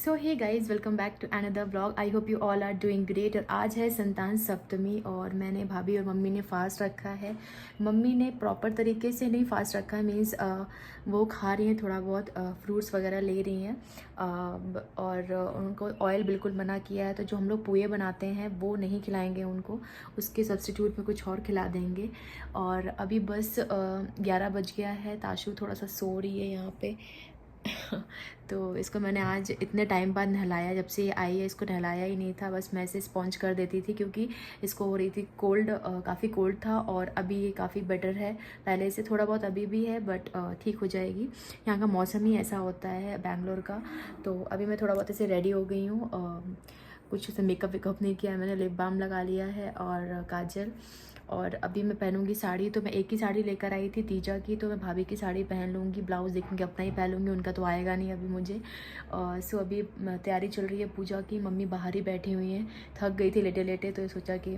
So hey guys, welcome back to another blog. I hope you all are doing great. और आज है संतान सप्तमी और मैंने, भाभी और मम्मी ने फास्ट रखा है। मम्मी ने प्रॉपर तरीके से नहीं फास्ट रखा है, मीन्स वो खा रही हैं थोड़ा बहुत, फ्रूट्स वगैरह ले रही हैं, और उनको ऑयल बिल्कुल मना किया है। तो जो हम लोग पुए बनाते हैं वो नहीं खिलाएंगे उनको, उसके सब्स्टिट्यूट में कुछ और खिला देंगे। और अभी बस 11 बज गया है। ताशु थोड़ा सा सो रही है यहाँ पे। तो इसको मैंने आज इतने टाइम बाद नहलाया, जब से ये आई है इसको नहलाया ही नहीं था। बस मैं इसे स्पॉन्ज कर देती थी क्योंकि इसको हो रही थी कोल्ड, काफ़ी कोल्ड था। और अभी ये काफ़ी बेटर है, पहले से थोड़ा बहुत अभी भी है, बट ठीक हो जाएगी। यहाँ का मौसम ही ऐसा होता है बैंगलोर का। तो अभी मैं थोड़ा बहुत ऐसे रेडी हो गई हूँ, कुछ ऐसे मेकअप वेकअप नहीं किया है मैंने, लिप बाम लगा लिया है और काजल। और अभी मैं पहनूंगी साड़ी। तो मैं एक ही साड़ी लेकर आई थी तीजा की, तो मैं भाभी की साड़ी पहन लूँगी, ब्लाउज़ देखूँगी अपना ही पहन लूँगी, उनका तो आएगा नहीं अभी मुझे। सो अभी तैयारी चल रही है पूजा की। मम्मी बाहर ही बैठी हुई हैं, थक गई थी लेटे लेटे, तो सोचा कि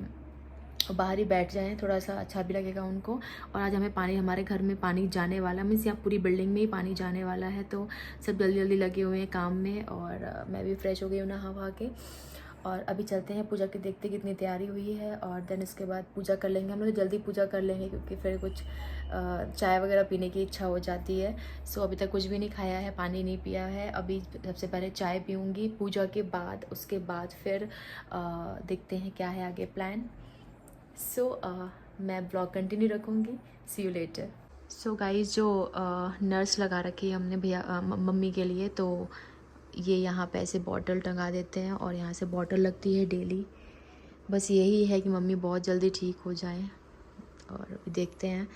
बाहर ही बैठ जाएं, थोड़ा सा अच्छा भी लगेगा उनको। और आज हमें पानी, हमारे घर में पानी जाने वाला, मीन्स यहाँ पूरी बिल्डिंग में ही पानी जाने वाला है। तो सब जल्दी जल्दी लगे हुए हैं काम में। और मैं भी फ्रेश हो गई हूँ नहा वहा के। और अभी चलते हैं पूजा की, देखते कितनी तैयारी हुई है। और देन उसके बाद पूजा कर लेंगे हम लोग, जल्दी पूजा कर लेंगे क्योंकि फिर कुछ चाय वगैरह पीने की इच्छा हो जाती है। सो अभी तक कुछ भी नहीं खाया है, पानी नहीं पिया है। अभी सबसे पहले चाय पीऊँगी पूजा के बाद, उसके बाद फिर देखते हैं क्या है आगे प्लान। सो मैं ब्लॉग कंटिन्यू रखूँगी। सी यू लेटर। सो गाइस, जो नर्स लगा रखी है हमने भैया मम्मी के लिए, तो ये यहाँ पे ऐसे बॉटल टंगा देते हैं और यहाँ से बॉटल लगती है डेली। बस यही है कि मम्मी बहुत जल्दी ठीक हो जाए। और अभी देखते हैं,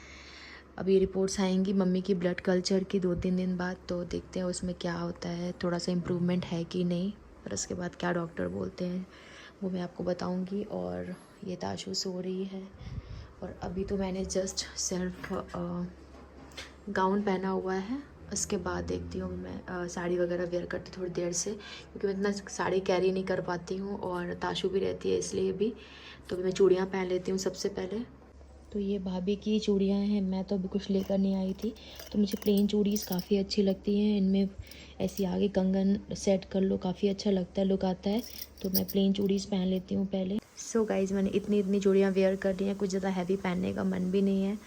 अभी रिपोर्ट्स आएंगी मम्मी की ब्लड कल्चर की 2-3 दिन बाद, तो देखते हैं उसमें क्या होता है, थोड़ा सा इम्प्रूवमेंट है कि नहीं। पर उसके बाद क्या डॉक्टर बोलते हैं वो मैं आपको बताऊंगी। और ये ताशु सो रही है। और अभी तो मैंने जस्ट सिर्फ गाउन पहना हुआ है, उसके बाद देखती हूँ मैं साड़ी वगैरह वेयर करती थोड़ी देर से, क्योंकि मैं इतना साड़ी कैरी नहीं कर पाती हूँ और ताशु भी रहती है इसलिए भी। तो मैं चूड़ियाँ पहन लेती हूँ सबसे पहले। तो ये भाभी की चूड़ियाँ हैं, मैं तो अभी कुछ लेकर नहीं आई थी। तो मुझे प्लेन चूड़ीज़ काफ़ी अच्छी लगती हैं, इनमें ऐसी आगे कंगन सेट कर लो, काफ़ी अच्छा लगता है, लुक आता है। तो मैं प्लेन चूड़ीज़ पहन लेती हूँ पहले। सो गाइज़, मैंने इतनी चूड़ियाँ वेयर कर ली हैं, कुछ ज़्यादा हैवी पहनने का मन भी नहीं है।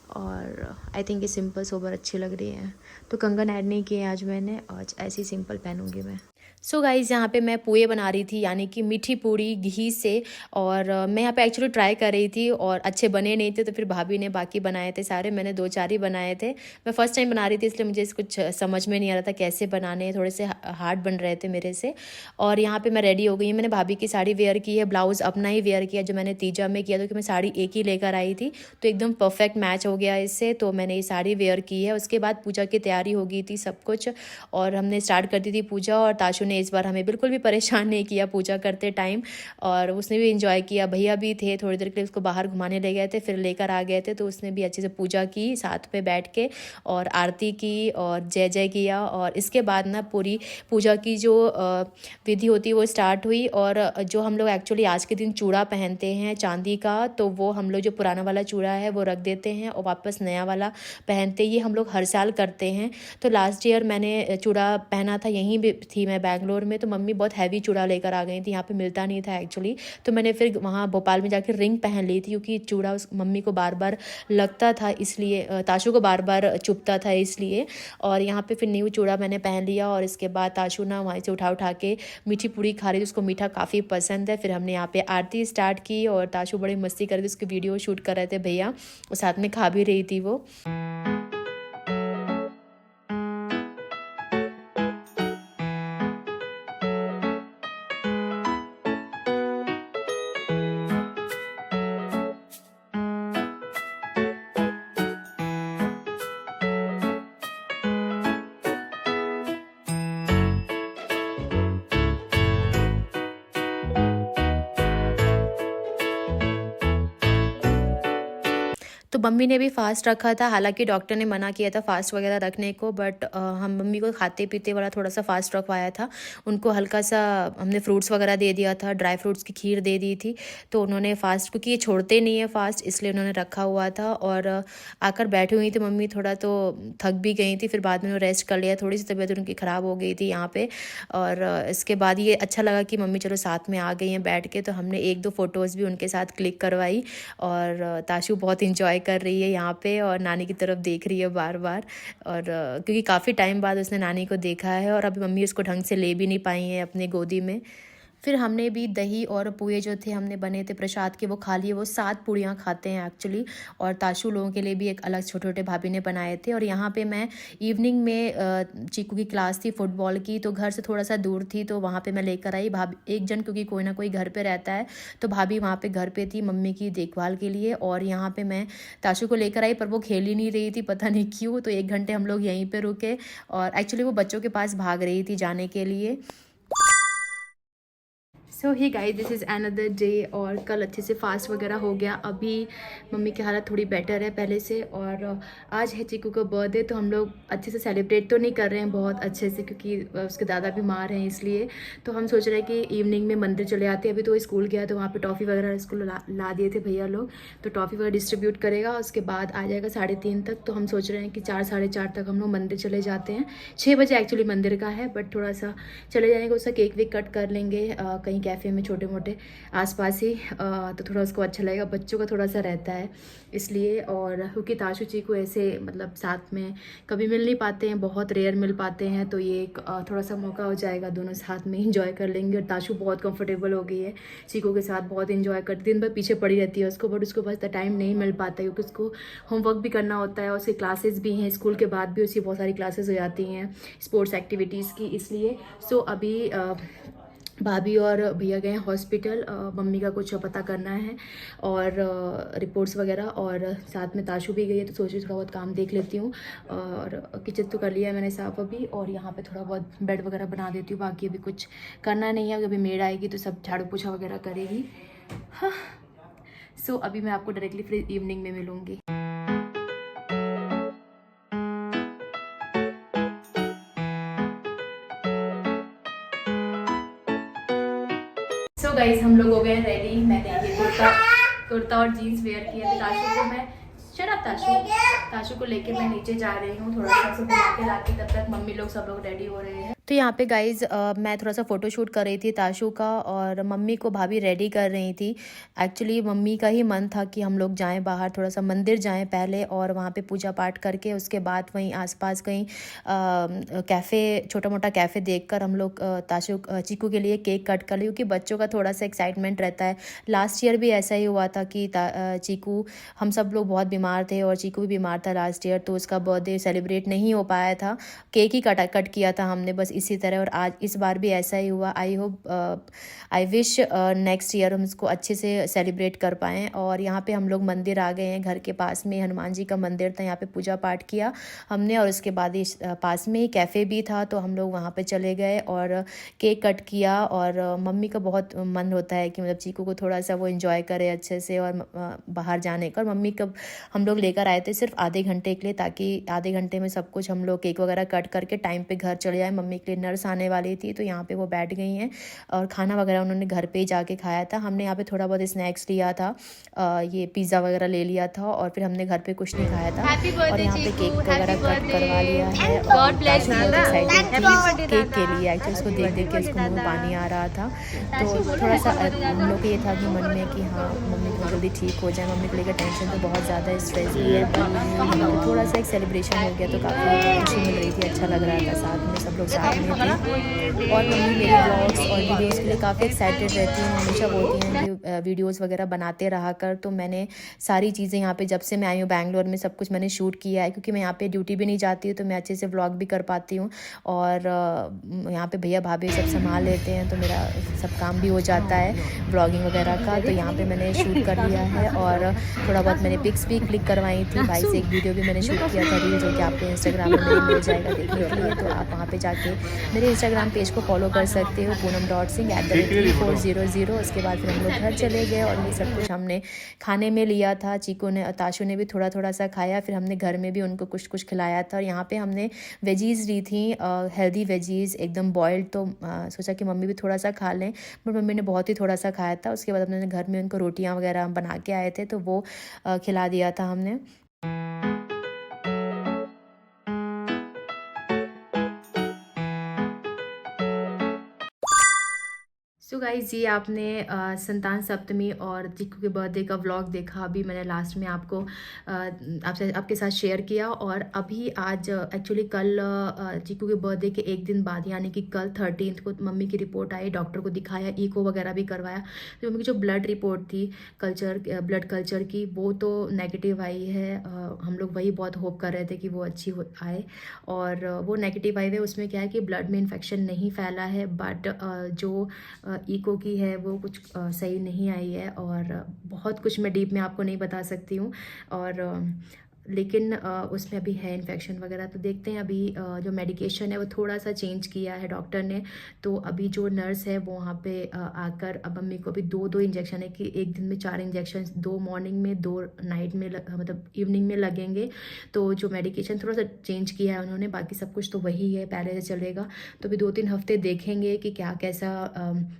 और आई थिंक ये सिंपल सोबर अच्छी लग रही हैं। तो कंगन ऐड नहीं किए आज मैंने, आज ऐसे ही सिंपल पहनूंगी मैं। सो गाइज़, यहाँ पे मैं पुए बना रही थी, यानी कि मीठी पूड़ी घी से। और मैं यहाँ पे एक्चुअली ट्राई कर रही थी और अच्छे बने नहीं थे, तो फिर भाभी ने बाकी बनाए थे सारे, मैंने 2-4 ही बनाए थे। मैं फर्स्ट टाइम बना रही थी इसलिए मुझे कुछ समझ में नहीं आ रहा था कैसे बनाने, थोड़े से हार्ड बन रहे थे मेरे से। और यहाँ पे मैं रेडी हो गई हूँ, मैंने भाभी की साड़ी वेयर की है, ब्लाउज़ अपना ही वेयर किया जो मैंने तीजा में किया था, क्योंकि मैं साड़ी एक ही लेकर आई थी, तो एकदम परफेक्ट मैच हो गया इससे। तो मैंने ये साड़ी वेयर की है। उसके बाद पूजा की तैयारी हो गई थी सब कुछ, और हमने स्टार्ट कर दी थी पूजा। और ताशु ने इस बार हमें बिल्कुल भी परेशान नहीं किया पूजा करते टाइम, और उसने भी एंजॉय किया। भैया भी थे, थोड़ी देर के लिए उसको बाहर घुमाने ले गए थे, फिर लेकर आ गए थे, तो उसने भी अच्छे से पूजा की साथ में बैठ के, और आरती की और जय जय किया। और इसके बाद ना पूरी पूजा की जो विधि होती है वो स्टार्ट हुई। और जो हम लोग एक्चुअली आज के दिन चूड़ा पहनते हैं चांदी का, तो वो हम लोग जो पुराना वाला चूड़ा है वो रख देते हैं और वापस नया वाला पहनते। ये हम लोग हर साल करते हैं। तो लास्ट ईयर मैंने चूड़ा पहना था, यहीं भी थी मैं बैंगलोर में, तो मम्मी बहुत हैवी चूड़ा लेकर आ गई थी, यहाँ पे मिलता नहीं था एक्चुअली। तो मैंने फिर वहाँ भोपाल में जाकर रिंग पहन ली थी, क्योंकि चूड़ा उस मम्मी को बार बार लगता था, इसलिए ताशु को बार बार चुभता था इसलिए। और यहाँ पे फिर न्यू चूड़ा मैंने पहन लिया। और इसके बाद ताशु ना वहाँ से उठा के मीठी पूड़ी खा रही थी, उसको मीठा काफ़ी पसंद है। फिर हमने यहाँ पे आरती स्टार्ट की और ताशु बड़ी मस्ती कर रही थी, उसकी वीडियो शूट कर रहे थे भैया, और साथ में खा भी रही थी वो। तो मम्मी ने भी फ़ास्ट रखा था, हालांकि डॉक्टर ने मना किया था फ़ास्ट वगैरह रखने को, बट हम मम्मी को खाते पीते वाला थोड़ा सा फ़ास्ट रखवाया था। उनको हल्का सा हमने फ्रूट्स वगैरह दे दिया था, ड्राई फ्रूट्स की खीर दे दी थी, तो उन्होंने फ़ास्ट, क्योंकि ये छोड़ते नहीं है फ़ास्ट, इसलिए उन्होंने रखा हुआ था। और आकर बैठी हुई थी मम्मी, थोड़ा तो थक भी गई थी, फिर बाद में उन्होंने रेस्ट कर लिया, थोड़ी सी तबीयत उनकी ख़राब हो गई थी यहाँ पे। और इसके बाद ये अच्छा लगा कि मम्मी चलो साथ में आ गई हैं बैठ के, तो हमने 1-2 फ़ोटोज़ भी उनके साथ क्लिक करवाई। और ताशु बहुत इंजॉय कर रही है यहाँ पे और नानी की तरफ देख रही है बार बार। और क्योंकि काफ़ी टाइम बाद उसने नानी को देखा है और अभी मम्मी उसको ढंग से ले भी नहीं पाई हैं अपने गोदी में। फिर हमने भी दही और पुए जो थे हमने बने थे प्रसाद के, वो खा लिए। वो 7 पूड़ियाँ खाते हैं एक्चुअली। और ताशु लोगों के लिए भी एक अलग छोटे छोटे भाभी ने बनाए थे। और यहाँ पे मैं इवनिंग में चीकू की क्लास थी फुटबॉल की, तो घर से थोड़ा सा दूर थी, तो वहाँ पे मैं लेकर आई भाभी एक जन, क्योंकि कोई ना कोई घर पे रहता है, तो भाभी वहाँ पे घर पे थी मम्मी की देखभाल के लिए। और यहाँ पे मैं ताशु को लेकर आई, पर वो खेल ही नहीं रही थी, पता नहीं क्यों। तो 1 घंटे हम लोग यहीं पर रुके और एक्चुअली वो बच्चों के पास भाग रही थी जाने के लिए। So hi guys, this is another day. और कल अच्छे से फास्ट वगैरह हो गया। अभी मम्मी की हालत थोड़ी बेटर है पहले से। और आज है चीकू का बर्थडे, तो हम लोग अच्छे से सेलिब्रेट तो नहीं कर रहे हैं बहुत अच्छे से, क्योंकि उसके दादा बीमार हैं इसलिए। तो हम सोच रहे हैं कि इवनिंग में मंदिर चले आते हैं। अभी तो स्कूल गया, तो वहाँ पे टॉफ़ी वगैरह स्कूल ला दिए थे भैया लोग, तो टॉफ़ी वगैरह डिस्ट्रीब्यूट करेगा। उसके बाद आ जाएगा 3:30 तक। तो हम सोच रहे हैं कि 4 साढ़े 4 तक हम लोग मंदिर चले जाते हैं। 6 बजे एक्चुअली मंदिर का है, बट थोड़ा सा चले जाएंगे, उसका केक वेक कट कर लेंगे कहीं कैफ़े में छोटे मोटे आसपास ही, तो थोड़ा उसको अच्छा लगेगा। बच्चों का थोड़ा सा रहता है इसलिए। और क्योंकि ताशु चीकू ऐसे मतलब साथ में कभी मिल नहीं पाते हैं, बहुत रेयर मिल पाते हैं, तो ये एक थोड़ा सा मौका हो जाएगा, दोनों साथ में इंजॉय कर लेंगे। और ताशु बहुत कंफर्टेबल हो गई है चीकू के साथ, बहुत इंजॉय करती, दिन भर पीछे पड़ी रहती है उसको, बट उसको बस टाइम नहीं मिल पाता है, क्योंकि उसको होमवर्क भी करना होता है और उसकी क्लासेस भी हैं, स्कूल के बाद भी उसकी बहुत सारी क्लासेस हो जाती हैं स्पोर्ट्स एक्टिविटीज़ की, इसलिए। सो अभी भाभी और भैया गए हैं हॉस्पिटल, मम्मी का कुछ पता करना है और रिपोर्ट्स वगैरह, और साथ में ताशु भी गई है, तो सोची थोड़ा बहुत काम देख लेती हूँ। और किचन तो कर लिया है मैंने साफ अभी, और यहाँ पे थोड़ा बहुत बेड वगैरह बना देती हूँ, बाकी अभी कुछ करना नहीं है। अभी मेड आएगी तो सब झाड़ू पोछा वगैरह करेगी। हाँ, सो अभी मैं आपको डायरेक्टली फिर इवनिंग में मिलूँगी। सो गाइस, हम लोग हो गए रेडी। मैंने ये कुर्ता और जीन्स वेयर किया है। ताशु को मैं ताशु को लेके मैं नीचे जा रही हूँ, थोड़ा सा घुमा के लाके, तब तक मम्मी लोग सब लोग रेडी हो रहे हैं। तो यहाँ पे गाइज मैं थोड़ा सा फ़ोटो शूट कर रही थी ताशु का, और मम्मी को भाभी रेडी कर रही थी। एक्चुअली मम्मी का ही मन था कि हम लोग जाएं बाहर, थोड़ा सा मंदिर जाएं पहले, और वहाँ पे पूजा पाठ करके उसके बाद वहीं आसपास कहीं कैफ़े, छोटा मोटा कैफ़े देखकर हम लोग ताशु चीकू के लिए केक कट कर ली, क्योंकि बच्चों का थोड़ा सा एक्साइटमेंट रहता है। लास्ट ईयर भी ऐसा ही हुआ था कि चीकू, हम सब लोग बहुत बीमार थे और चीकू भी बीमार था लास्ट ईयर, तो उसका बर्थडे सेलिब्रेट नहीं हो पाया था। केक ही कट किया था हमने बस इसी तरह, और आज इस बार भी ऐसा ही हुआ। I hope, I wish next year हम इसको अच्छे से सेलिब्रेट कर पाएँ। और यहाँ पे हम लोग मंदिर आ गए हैं, घर के पास में हनुमान जी का मंदिर था, यहाँ पे पूजा पाठ किया हमने, और उसके बाद इस पास में ही कैफ़े भी था, तो हम लोग वहाँ पे चले गए और केक कट किया। और मम्मी का बहुत मन होता है कि मतलब चीकू को थोड़ा सा वो इन्जॉय करे अच्छे से और बाहर जाने का। और मम्मी कब हम लोग लेकर आए थे सिर्फ आधे घंटे के लिए, ताकि आधे घंटे में सब कुछ हम लोग केक वगैरह कट करके टाइम पे घर चले जाए। मम्मी के लिए नर्स आने वाली थी, तो यहाँ पे वो बैठ गई हैं, और खाना वगैरह उन्होंने घर पे ही जाके खाया था। हमने यहाँ पे थोड़ा बहुत स्नैक्स लिया था, ये पिज़्ज़ा वगैरह ले लिया था, और फिर हमने घर पे कुछ नहीं खाया था। और यहाँ पे केक वगैरह कट करवा लिया है, और केक के लिए एक्चुअली उसको देख देख के उसको मुँह में पानी आ रहा था। तो थोड़ा सा हम लोग को ये था कि मन में कि हाँ मम्मी को जल्दी ठीक हो जाए। मम्मी को लेकर टेंशन तो बहुत ज़्यादा, स्ट्रेस भी है, पर थोड़ा सा एक सेलिब्रेशन हो गया तो काफ़ी खुशी मिल रही थी, अच्छा लग रहा था, साथ में सब लोग साथ में थे। और मम्मी मेरे ब्लॉग्स और वीडियोज़ के लिए काफ़ी एक्साइटेड रहती हैं, हमेशा बोलती हैं कि वीडियोज़ वगैरह बनाते रहा कर। तो मैंने सारी चीज़ें यहाँ पे जब से मैं आई हूँ बैंगलोर में सब कुछ मैंने शूट किया है, क्योंकि मैं यहाँ पे ड्यूटी भी नहीं जाती हूँ, तो मैं अच्छे से व्लॉग भी कर पाती हूँ। और यहाँ पे भैया भाभी सब संभाल लेते हैं, तो मेरा सब काम भी हो जाता है व्लॉगिंग वगैरह का। तो यहाँ पे मैंने शूट कर लिया है, और थोड़ा बहुत मैंने पिक्स भी क्लिक करवाई थी। भाई से एक वीडियो भी मैंने शूट किया था रील, जो कि आपको इंस्टाग्राम में मिल जाएगा देखने के लिए, तो आप वहाँ पे जाके मेरे इंस्टाग्राम पेज को फॉलो कर सकते हो, poonam.singh@3400। उसके बाद फिर हम लोग घर चले गए और ये सब कुछ हमने खाने में लिया था। चीकू ने, ताशु ने भी थोड़ा थोड़ा सा खाया, फिर हमने घर में भी उनको कुछ कुछ खिलाया था। और यहाँ पे हमने वेजीज़ ली थी, हेल्दी वेजीज़ एकदम बॉयल्ड। तो सोचा कि मम्मी भी थोड़ा सा खा लें, बट मम्मी ने बहुत ही थोड़ा सा खाया था। उसके बाद हमने घर में उनको रोटियाँ वगैरह बना के आए थे, तो वो खिला दिया था हमने। सो गाइज, ये आपने संतान सप्तमी और चीकू के बर्थडे का व्लॉग देखा। अभी मैंने लास्ट में आपको आपसे आपके साथ शेयर किया। और अभी आज एक्चुअली कल चीकू के बर्थडे के एक दिन बाद, यानी कि कल 13 को मम्मी की रिपोर्ट आई। डॉक्टर को दिखाया, ईको वगैरह भी करवाया। तो मम्मी की जो ब्लड रिपोर्ट थी, ब्लड कल्चर की, वो तो नेगेटिव आई है। हम लोग वही बहुत होप कर रहे थे कि वो अच्छी आए, और वो नेगेटिव आई है। उसमें क्या है कि ब्लड में इन्फेक्शन नहीं फैला है, बट जो ईको की है वो कुछ सही नहीं आई है। और बहुत कुछ मैं डीप में आपको नहीं बता सकती हूँ। और लेकिन उसमें अभी है इन्फेक्शन वगैरह। तो देखते हैं अभी जो मेडिकेशन है वो थोड़ा सा चेंज किया है डॉक्टर ने। तो अभी जो नर्स है वो वहाँ पे आकर अब मम्मी को अभी 2-2 इंजेक्शन है, कि एक दिन में 4 इंजेक्शन, 2 मॉर्निंग में, 2 नाइट में, मतलब इवनिंग में लगेंगे। तो जो मेडिकेशन थोड़ा सा चेंज किया है उन्होंने, बाकी सब कुछ तो वही है, पहले से चलेगा। तो अभी 2-3 हफ्ते देखेंगे कि क्या कैसा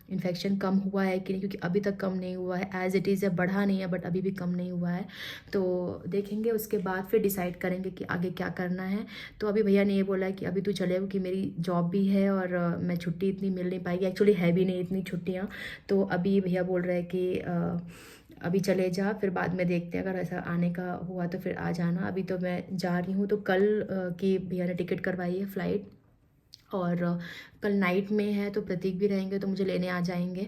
इन्फेक्शन कम हुआ है कि नहीं, क्योंकि अभी तक कम नहीं हुआ है। एज इट इज़ है, बढ़ा नहीं है, बट अभी भी कम नहीं हुआ है। तो देखेंगे, उसके बाद फिर डिसाइड करेंगे कि आगे क्या करना है। तो अभी भैया ने ये बोला है कि अभी तू चले, कि मेरी जॉब भी है और मैं छुट्टी इतनी मिल नहीं पाएगी। एक्चुअली है भी नहीं इतनी छुट्टियाँ। तो अभी भैया बोल रहे हैं कि अभी चले जा, फिर बाद में देखते हैं, अगर ऐसा आने का हुआ तो फिर आ जाना। अभी तो मैं जा रही हूँ। तो कल की भैया ने टिकट करवाई है फ़्लाइट, और कल नाइट में है, तो प्रतीक भी रहेंगे तो मुझे लेने आ जाएंगे।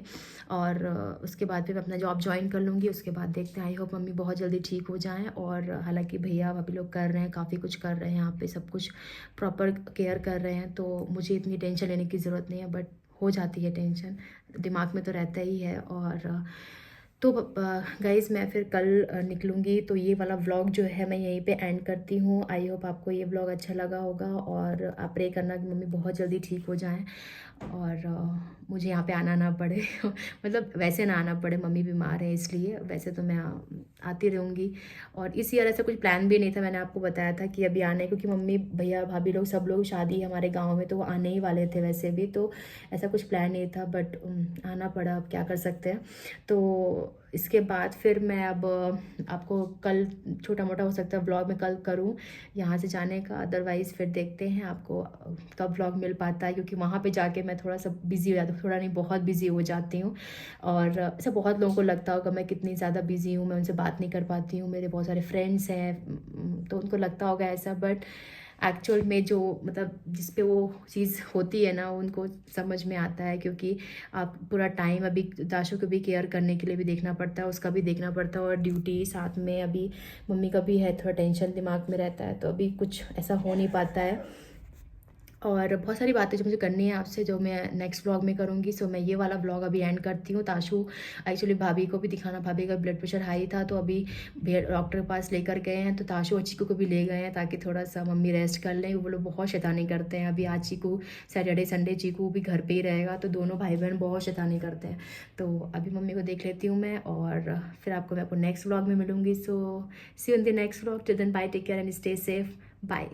और उसके बाद फिर मैं अपना जॉब ज्वाइन कर लूँगी। उसके बाद देखते हैं, आई होप मम्मी बहुत जल्दी ठीक हो जाएं। और हालांकि भैया भाभी लोग कर रहे हैं, काफ़ी कुछ कर रहे हैं यहाँ पे, सब कुछ प्रॉपर केयर कर रहे हैं। तो मुझे इतनी टेंशन लेने की ज़रूरत नहीं है, बट हो जाती है टेंशन, दिमाग में तो रहता ही है। और तो गाइज़, मैं फिर कल निकलूँगी। तो ये वाला व्लॉग जो है मैं यहीं पे एंड करती हूँ। आई होप आपको ये व्लॉग अच्छा लगा होगा, और आप प्रे करना कि मम्मी बहुत जल्दी ठीक हो जाएं, और मुझे यहाँ पे आना ना पड़े मतलब वैसे ना आना पड़े, मम्मी बीमार है इसलिए। वैसे तो मैं आती रहूँगी। और इस ईयर ऐसा कुछ प्लान भी नहीं था, मैंने आपको बताया था कि अभी आने, क्योंकि मम्मी भैया भाभी लोग सब लोग, शादी है हमारे गाँव में, तो वो आने ही वाले थे वैसे भी। तो ऐसा कुछ प्लान नहीं था, बट आना पड़ा, अब क्या कर सकते हैं। तो इसके बाद फिर मैं अब आपको कल छोटा मोटा हो सकता है व्लॉग में कल करूं यहाँ से जाने का। अदरवाइज़ फिर देखते हैं आपको कब व्लॉग मिल पाता है, क्योंकि वहाँ पे जाके मैं थोड़ा सा बिज़ी हो जाती हूँ, थोड़ा नहीं बहुत बिज़ी हो जाती हूँ। और ऐसा बहुत लोगों को लगता होगा मैं कितनी ज़्यादा बिज़ी हूँ, मैं उनसे बात नहीं कर पाती हूँ। मेरे बहुत सारे फ्रेंड्स हैं, तो उनको लगता होगा ऐसा, बट एक्चुअल में जो मतलब जिस पे वो चीज़ होती है ना, उनको समझ में आता है। क्योंकि आप पूरा टाइम अभी दाशु को भी केयर करने के लिए भी देखना पड़ता है, उसका भी देखना पड़ता है, और ड्यूटी साथ में, अभी मम्मी का भी है, थोड़ा टेंशन दिमाग में रहता है। तो अभी कुछ ऐसा हो नहीं पाता है। और बहुत सारी बातें जो मुझे करनी है आपसे, जो मैं नेक्स्ट व्लॉग में करूँगी। सो मैं ये वाला व्लॉग अभी एंड करती हूँ। ताशु एक्चुअली भाभी को भी दिखाना, भाभी का ब्लड प्रेशर हाई था, तो अभी डॉक्टर के पास लेकर गए हैं। तो ताशु और चीकू को भी ले गए हैं, ताकि थोड़ा सा मम्मी रेस्ट कर लें। वो लोग बहुत शैतानी करते हैं। अभी आज चीकू, सैटरडे संडे चीकू भी घर पर ही रहेगा, तो दोनों भाई बहन बहुत शैतानी करते हैं। तो अभी मम्मी को देख लेती हूँ मैं, और फिर मैं आपको नेक्स्ट व्लॉग में मिलूँगी। So see you in the next vlog. Till then bye, take care and stay safe, bye.